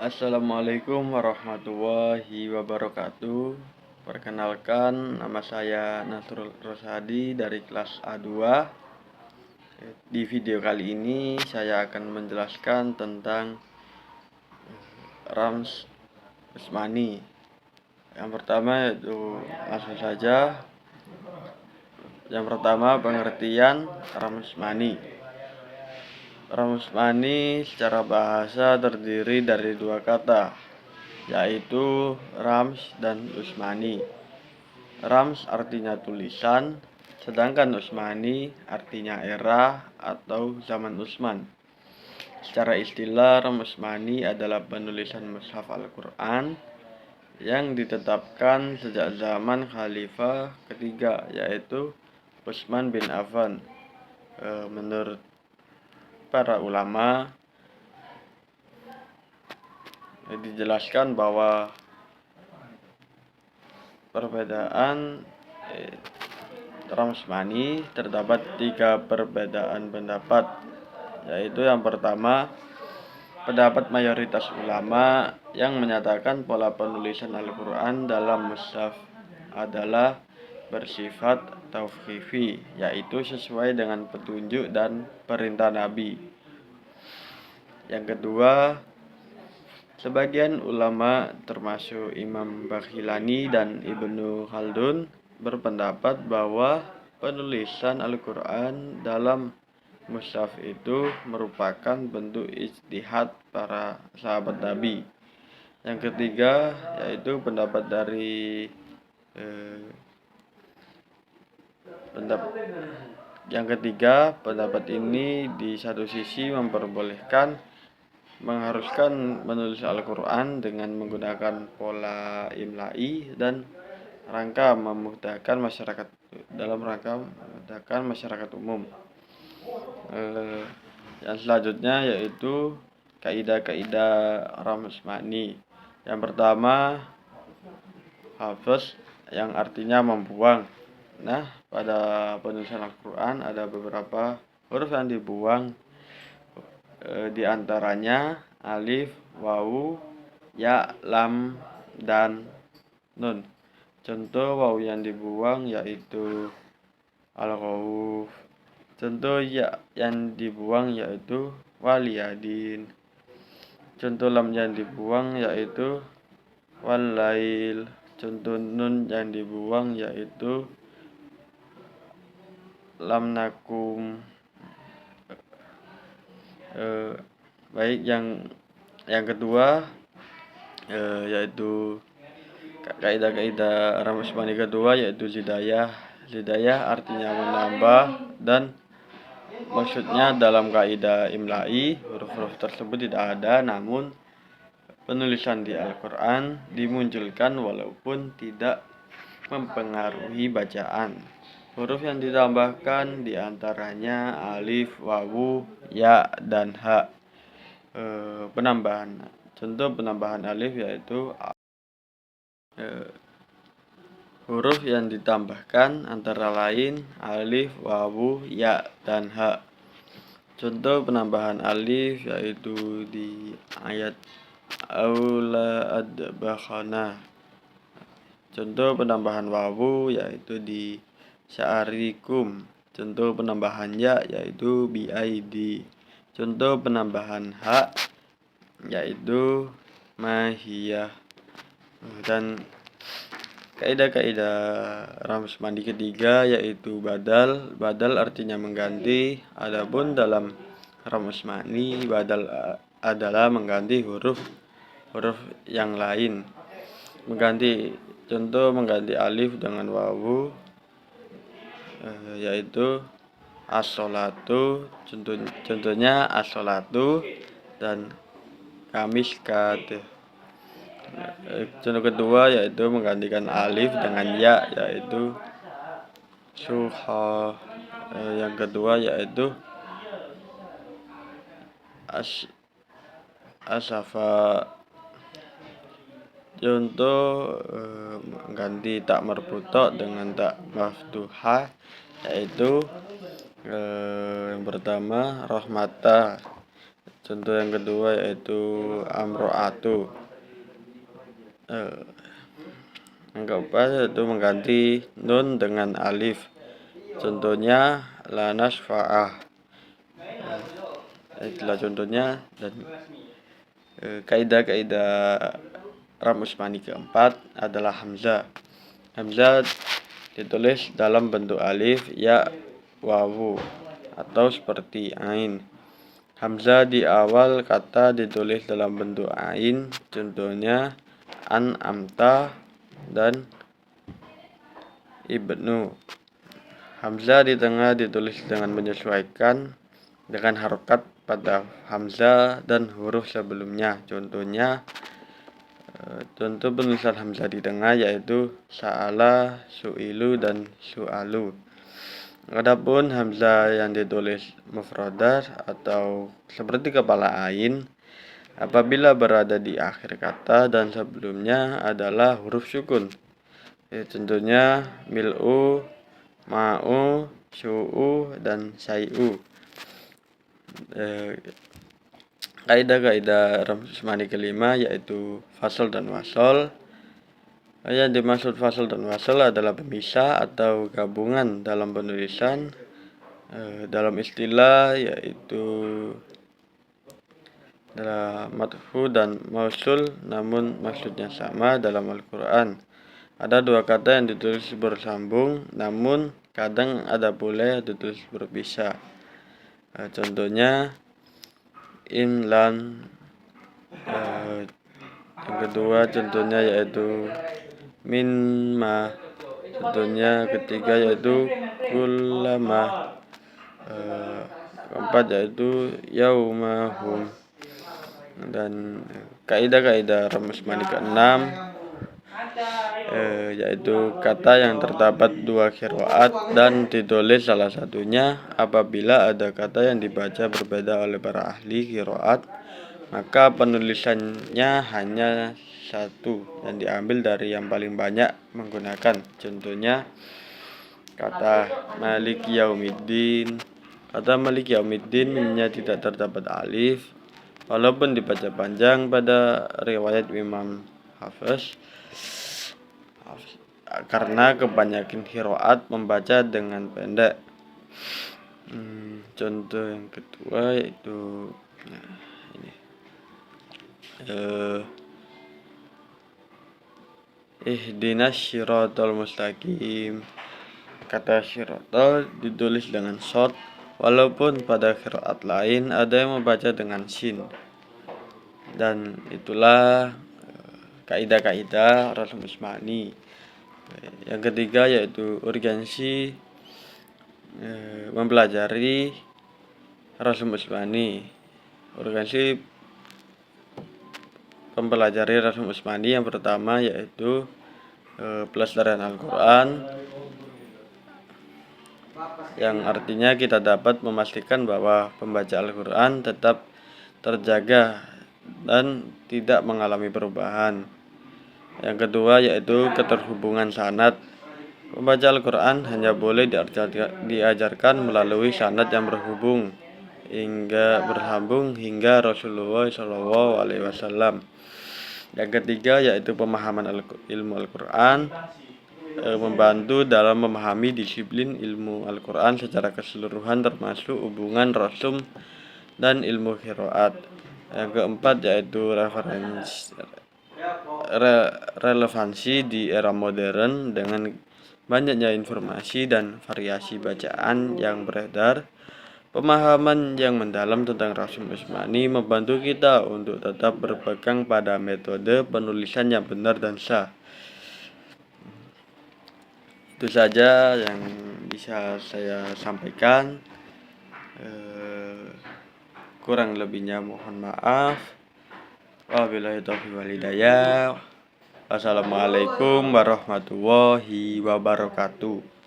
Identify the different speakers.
Speaker 1: Assalamualaikum warahmatullahi wabarakatuh. Perkenalkan, nama saya Nasrul Rosadi dari kelas A2. Di video kali ini saya akan menjelaskan tentang Rams Usmani. Yang pertama yaitu langsung saja. Yang pertama, pengertian Rams Usmani. Rams Usmani secara bahasa terdiri dari dua kata, yaitu Rams dan Usmani. Rams artinya tulisan, sedangkan Usmani artinya era atau zaman Utsman. Secara istilah, Rams Usmani adalah penulisan mushaf Al-Quran yang ditetapkan sejak zaman Khalifah ketiga, yaitu Utsman bin Affan. Menurut para ulama, dijelaskan bahwa perbedaan Rams Usmani terdapat 3 perbedaan pendapat, yaitu yang pertama, pendapat mayoritas ulama yang menyatakan pola penulisan Al-Quran dalam mushaf adalah bersifat tauqifi, yaitu sesuai dengan petunjuk dan perintah Nabi. Yang kedua, sebagian ulama termasuk Imam Bakhilani dan Ibnu Khaldun berpendapat bahwa penulisan Al-Quran dalam mushaf itu merupakan bentuk ijtihad para sahabat Nabi. Yang ketiga, yaitu pendapat dari pendapat ini di satu sisi mengharuskan menulis Al-Quran dengan menggunakan pola imla'i dan rangka memudahkan masyarakat umum. Yang selanjutnya yaitu kaidah-kaidah Rams Usmani. Yang pertama, hafaz, yang artinya membuang. Nah, pada penulisan Al-Quran ada beberapa huruf yang dibuang, di antaranya alif, wawu, ya, lam, dan nun. Contoh wawu yang dibuang yaitu al-khawf. Contoh ya yang dibuang yaitu waliyadin. Contoh lam yang dibuang yaitu walail. Contoh nun yang dibuang yaitu lam nakum. Baik, yang kedua yaitu kaidah-kaidah Rams Usmani kedua yaitu zidayah. Zidayah artinya menambah, dan maksudnya dalam kaidah imla'i huruf-huruf tersebut tidak ada, namun penulisan di Al-Quran dimunculkan walaupun tidak mempengaruhi bacaan. Huruf yang ditambahkan diantaranya alif, wawu, ya, dan ha. Contoh penambahan alif yaitu huruf yang ditambahkan antara lain alif, wawu, ya, dan ha. Contoh penambahan alif yaitu di ayat aula adbakhana. Contoh penambahan wawu yaitu di sya'arikum. Contoh penambahan ya yaitu biaidi. Contoh penambahan ha yaitu mahiyah. Dan kaidah-kaidah Rams Usmani ketiga yaitu badal. Badal artinya mengganti. Adapun dalam Rams Usmani, badal adalah mengganti huruf yang lain. Contoh mengganti alif dengan wawu yaitu as-sholatu. Contohnya as-sholatu dan kamiskat. Contoh kedua yaitu menggantikan alif dengan ya, yaitu suha. Yang kedua yaitu asafa. Contoh mengganti tak marbutoh dengan tak maftuhah, yaitu yang pertama rahmata. Contoh yang kedua yaitu amro'atu. Yang keempat yaitu mengganti nun dengan alif. Contohnya la nasfa'ah. Itulah contohnya. Dan kaidah-kaidah ram usmani keempat adalah hamzah. Hamzah ditulis dalam bentuk alif, ya, wawu, atau seperti ain. Hamzah di awal kata ditulis dalam bentuk ain, contohnya an, amta, dan ibnu. Hamzah di tengah ditulis dengan menyesuaikan dengan harokat pada hamzah dan huruf sebelumnya. Contoh penulisan hamzah di tengah yaitu sa'ala, su'ilu, dan su'alu. Adapun hamzah yang ditulis mufradah atau seperti kepala ain apabila berada di akhir kata dan sebelumnya adalah huruf sukun. Contohnya mil'u, ma'u, su'u, dan sai'u. Kaidah-kaidah ram usmani kelima yaitu fasal dan wasal. Yang dimaksud fasal dan wasal adalah pemisah atau gabungan dalam penulisan. Dalam istilah yaitu adalah madhu dan mausul, namun maksudnya sama dalam Al-Quran. Ada dua kata yang ditulis bersambung, namun kadang ada pula yang ditulis berpisah. Contohnya inlan. Yang kedua contohnya yaitu minma. Contohnya ketiga yaitu kullama. Keempat yaitu yaumahum. Dan kaidah-kaidah ram usmani keenam yaitu kata yang terdapat dua qiraat dan ditulis salah satunya. Apabila ada kata yang dibaca berbeda oleh para ahli qiraat, maka penulisannya hanya satu yang diambil dari yang paling banyak menggunakan. Contohnya kata Malik Yaumiddin. Kata Malik Yaumiddin minnya tidak terdapat alif, walaupun dibaca panjang pada riwayat Imam Hafiz, karena kebanyakan qiraat membaca dengan pendek. Contoh yang kedua yaitu ini. Ihdinas syiratal mustaqim. Kata syiratal ditulis dengan shad, walaupun pada qiraat lain ada yang membaca dengan shin. Dan itulah kaidah-kaidah ram usmani. Yang ketiga yaitu urgensi mempelajari ram usmani. Urgensi mempelajari ram usmani yang pertama yaitu pelestarian Al-Quran, yang artinya kita dapat memastikan bahwa pembaca Al-Quran tetap terjaga dan tidak mengalami perubahan. Yang kedua yaitu keterhubungan sanad. Pembaca Al-Quran hanya boleh diajarkan melalui sanad yang bersambung hingga Rasulullah SAW. Yang ketiga yaitu pemahaman ilmu Al-Quran, membantu dalam memahami disiplin ilmu Al-Quran secara keseluruhan termasuk hubungan rasum dan ilmu qiraat. Yang keempat yaitu relevansi di era modern dengan banyaknya informasi dan variasi bacaan yang beredar. Pemahaman yang mendalam tentang ram usmani membantu kita untuk tetap berpegang pada metode penulisan yang benar dan sah. Itu saja yang bisa saya sampaikan. Kurang lebihnya mohon maaf. Wabillahi taufiq wal hidayah. Wassalamualaikum warahmatullahi wabarakatuh.